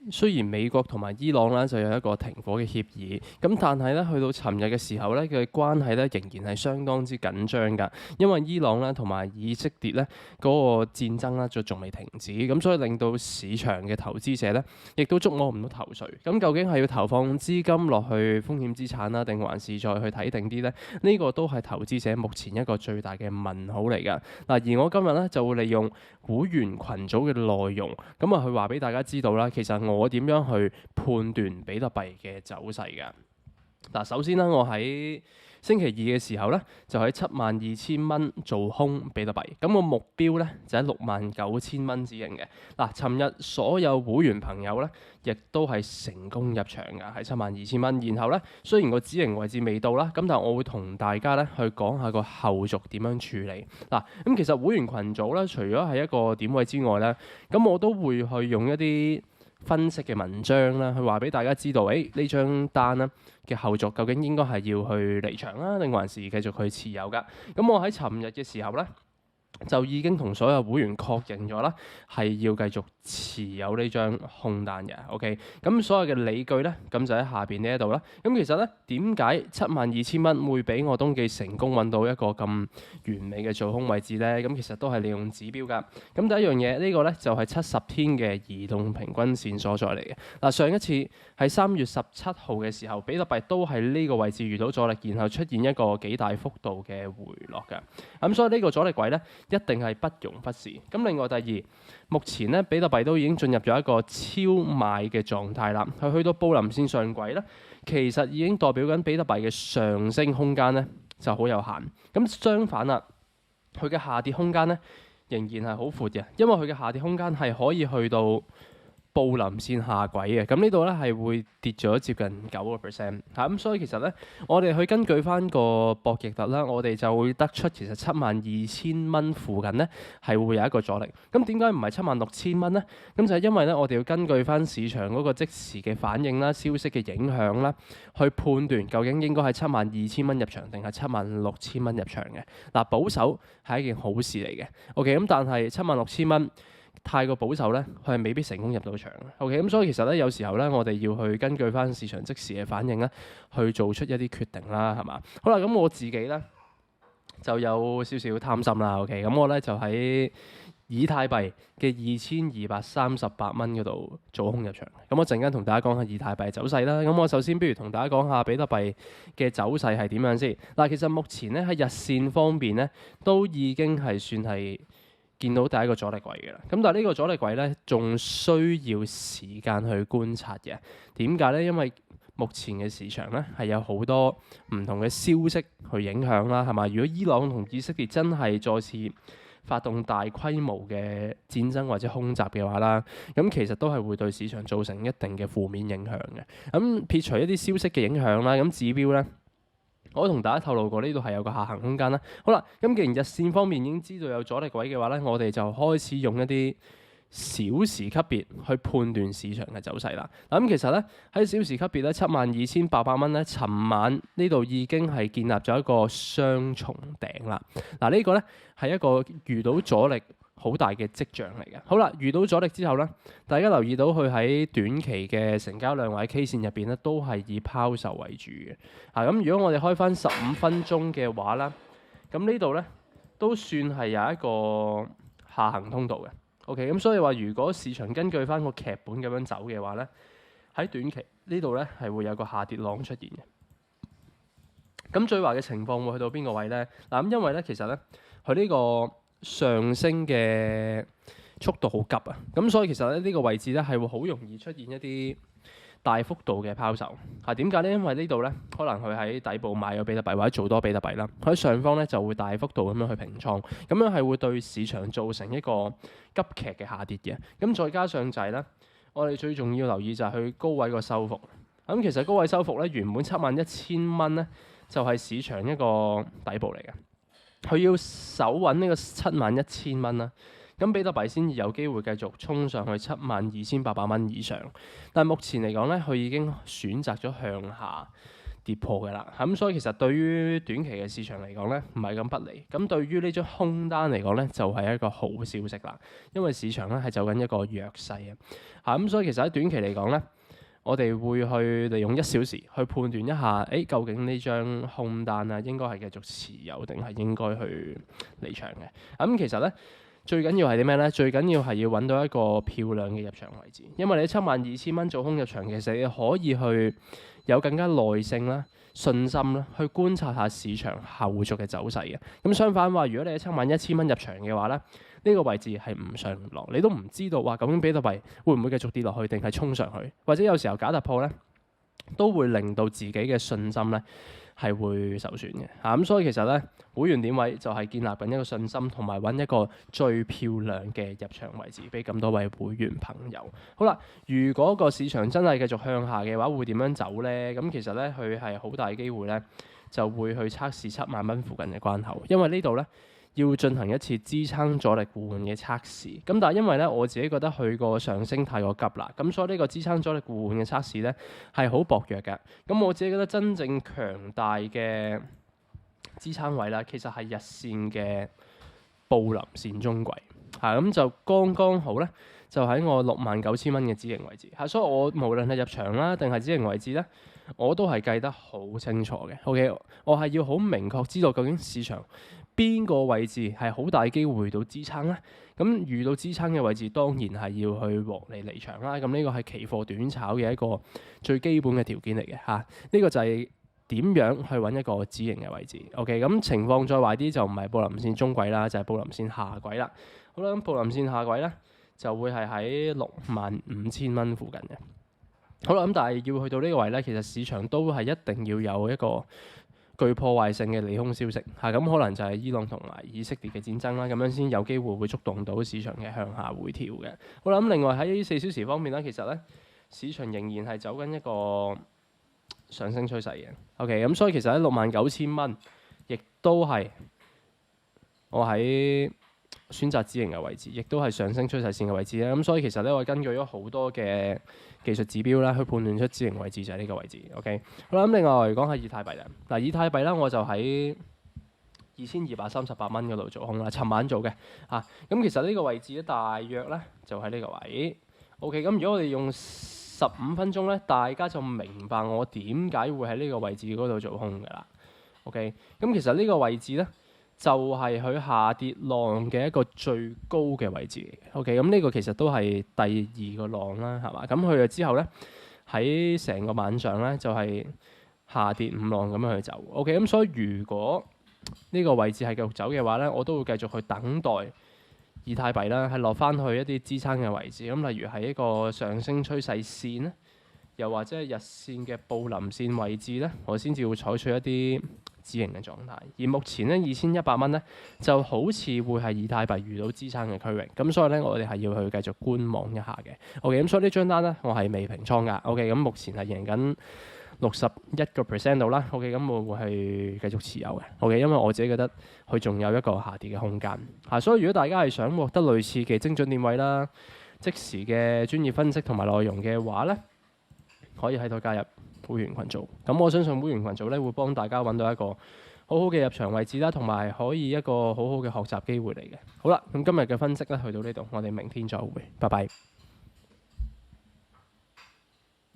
雖然美國同埋伊朗咧就有一個停火嘅協議，咁但係咧去到尋日嘅時候咧嘅關係咧仍然係相當之緊張㗎，因為伊朗咧同埋以色列咧嗰個戰爭咧就仲未停止，咁所以令到市場嘅投資者咧亦都捉摸唔到頭緒。咁究竟係要投放資金落去風險資產啦，定還是再去睇定啲咧？呢個都係投資者目前一個最大嘅問號嚟㗎。嗱，而我今日咧就會利用會員群組嘅內容，咁啊去話俾大家知道啦，其實我點樣去判斷比特幣嘅走勢㗎？嗱，首先咧，我喺星期二嘅時候咧，就喺72,000蚊做空比特幣，咁個目標咧就喺69,000蚊止盈嘅。嗱，尋日所有會員朋友咧，亦都係成功入場㗎，喺72,000蚊。然後咧，雖然個止盈位置未到啦，咁但係我會同大家咧去講下個後續點樣處理。嗱，咁其實會員群組咧，除咗係一個點位之外咧，咁我都會去用一啲分析嘅文章啦，去話俾大家知道，呢張單啦嘅後續究竟應該係要去離場啦，定還是繼續去持有㗎？咁我喺尋日嘅時候咧，就已經同所有會員確認咗啦，係要繼續持有呢張空單嘅。OK，咁所有嘅理據咧，咁就喺下邊呢一度啦。咁其實咧，點解72,000蚊會俾我東記成功揾到一個咁完美嘅做空位置咧？咁其實都係利用指標㗎。咁第一樣嘢，呢個咧就係70天嘅移動平均線所在嚟嘅。嗱，上一次喺3月17號嘅時候，比特幣都係呢個位置遇到阻力，然後出現一個幾大幅度嘅回落㗎。咁所以呢個阻力位咧，一定係不容忽視。咁另外第二，目前咧比特幣都已經進入咗一個超賣嘅狀態啦。佢去到布林線上軌咧，其實已經代表緊比特幣嘅上升空間咧就好有限。咁相反啦，佢嘅下跌空間咧仍然係好闊嘅，因為佢嘅下跌空間係可以去到布林線下軌嘅，咁呢度咧係會跌咗接近9%嚇，咁所以其實咧，我哋去根據翻個博弈特啦，我哋就會得出其實72,000蚊附近咧係會有一個阻力。咁點解唔係76,000蚊咧？咁就係因為咧，我哋要根據翻市場嗰個即時嘅反應啦、消息嘅影響啦，去判斷究竟應該係72,000蚊入場定係76,000蚊入場嘅。嗱，保守係一件好事嚟嘅。OK，咁但係76,000蚊太過保守咧，佢係未必成功入到場。OK，咁所以其實咧，有時候咧，我哋要去根據翻市場即時嘅反應咧，去做出一啲決定啦，係嘛？好啦，咁我自己咧就有少少貪心啦。OK，咁我咧就喺以太幣嘅2238蚊嗰度做空入場。咁我陣間同大家講下以太幣走勢啦。咁我首先不如同大家講下比特幣嘅走勢係點樣先。嗱，其實目前咧喺日線方面咧，都已經係算係見到第一個阻力位嘅啦，咁但係呢個阻力位咧，仲需要時間去觀察嘅。點解咧？因為目前嘅市場咧係有好多唔同嘅消息去影響啦，係嘛？如果伊朗同以色列真係再次發動大規模嘅戰爭或者空襲嘅話啦，咁其實都係會對市場造成一定嘅負面影響嘅。咁撇除一啲消息嘅影響啦，咁指標咧，我同大家透露過呢度係有個下行空間啦。好啦，咁既然日線方面已經知道有阻力位嘅話咧，我哋就開始用一啲小時級別去判斷市場嘅走勢啦。嗱，咁其實咧喺小時級別咧72,800蚊咧，尋晚呢度已經係建立咗一個雙重頂啦。嗱，呢個咧係一個遇到阻力好大嘅跡象嚟嘅。好啦，遇到阻力之後咧，大家留意到佢喺短期嘅成交量或者 K 線入邊咧，都係以拋售為主嘅。咁如果我哋開翻15分鐘嘅話啦，咁呢度咧都算係有一個下行通道嘅。OK，咁所以話如果市場根據翻個劇本咁樣走嘅話咧，喺短期呢度咧係會有個下跌浪出現嘅。咁最壞嘅情況會去到邊個位咧？嗱，咁因為咧其實咧佢呢個上升嘅速度好急啊，咁所以其實咧呢個位置咧係會好容易出現一啲大幅度嘅拋售。點解咧？因為呢度咧可能佢喺底部買咗比特幣或者做多比特幣啦，佢喺上方咧就會大幅度咁樣去平倉，咁樣係會對市場造成一個急劇嘅下跌嘅。咁再加上就係咧，我哋最重要留意就係佢高位個收復。咁其實高位收復咧，原本71,000蚊咧就係市場一個底部嚟嘅。佢要守穩呢個71,000蚊啦，咁比特幣先至有機會繼續衝上去72,800蚊以上。但係目前嚟講咧，佢已經選擇咗向下跌破㗎啦。咁所以其實對於短期嘅市場嚟講咧，唔係咁不利。咁對於呢張空單嚟講咧，就係一個好消息啦。因為市場咧係走緊一個弱勢啊。咁所以其實喺短期嚟講咧，我哋會去利用1小時去判斷一下，究竟呢張空單啊應該係繼續持有定係應該去離場嘅。咁其實咧，最緊要係啲咩咧？最緊要係要揾到一個漂亮嘅入場位置，因為你72,000蚊做空入場，其實你可以去有更加耐性啦、信心啦，去觀察下市場後續嘅走勢嘅。咁相反話，如果你喺71,000蚊入場嘅話咧，呢個位置係唔上唔落，你都唔知道話究竟比特幣會唔會繼續跌落去，定係衝上去，或者有時候假突破咧，都會令到自己嘅信心咧係會受損嘅。咁所以其實咧，會員點位就係建立緊一個信心，同埋揾一個最漂亮嘅入場位置俾咁多位會員朋友。好啦，如果個市場真係繼續向下嘅話，會點樣走咧？咁其實咧，佢係好大機會咧，就會去測試7萬蚊附近嘅關口，因為呢度咧，要進行一次支撐阻力互換嘅測試，咁但係因為咧我自己覺得佢個上升太過急啦，咁所以呢個支撐阻力互換嘅測試咧係好薄弱嘅。咁我自己覺得真正強大嘅支撐位啦，其實係日線嘅布林線中軌，咁就剛剛好咧，就喺我69,000蚊嘅止盈位置，所以我無論係入場啦定係止盈位置咧，我都係計得好清楚嘅。OK， 我係要好明確知道究竟市場邊個位置係好大機會遇到支撐咧？咁遇到支撐嘅位置，當然係要去獲利離場啦。咁呢個係期貨短炒嘅一個最基本嘅條件嚟嘅嚇。呢個就係點樣去揾一個止盈嘅位置。OK，咁情況再壞啲就唔係布林線中軌啦，就係布林線下軌啦。好啦，咁布林線下軌咧就會係喺65,000蚊附近嘅。好啦，咁但係要去到呢個位咧，其實市場都係一定要有一個具破壞性嘅利空消息嚇，咁可能就係伊朗同埋以色列嘅戰爭啦，咁樣先有機會會觸動到市場嘅向下回調嘅。好啦，咁另外喺4小時方面咧，其實咧市場仍然係走緊一個上升趨勢嘅。OK，咁所以其實喺69,000蚊，亦都係我喺選擇止盈嘅位置，亦都係上升趨勢線嘅位置咧。咁所以其實咧，我根據咗好多嘅技術指標啦，去判斷出止盈位置就係呢個位置。OK， 好啦，咁另外嚟講係以太幣啦。嗱，以太幣咧我就喺2,238蚊嗰度做空啦，尋晚做嘅嚇。咁其實呢個位置咧，大約咧就喺呢個位。OK，咁如果我哋用15分鐘咧，大家就明白我點解會喺呢個位置嗰度做空㗎啦。OK，咁其實呢個位置咧，就係佢下跌浪嘅一個最高嘅位置嚟嘅。OK，咁呢個其實都係第2個浪啦，係嘛？咁佢之後咧喺成個晚上咧就係下跌5浪咁樣去走。OK，咁所以如果呢個位置係繼續走嘅話咧，我都會繼續去等待以太幣啦，係落翻去一啲支撐嘅位置。咁例如係一個上升趨勢線咧，又或者係日線嘅布林線位置咧，我先至會採取一啲止盈嘅狀態。而目前咧2,100蚊咧，就好似會係以太幣遇到支撐嘅區域。咁所以咧，我哋係要去繼續觀望一下嘅。OK，咁所以呢張單咧，我係未平倉㗎。OK，咁目前係贏緊61% 度啦。OK，咁我會去繼續持有嘅。OK，因為我自己覺得佢仲有一個下跌嘅空間。所以如果大家係想獲得類似嘅精準點位啦、即時嘅專業分析同埋內容嘅話咧，可以喺度加入會員群組。咁我相信會員群組咧會幫大家揾到一個好好嘅入場位置啦，同埋可以一個好好嘅學習機會嚟嘅。好啦，咁今日嘅分析咧去到呢度，我哋明天再會，拜拜。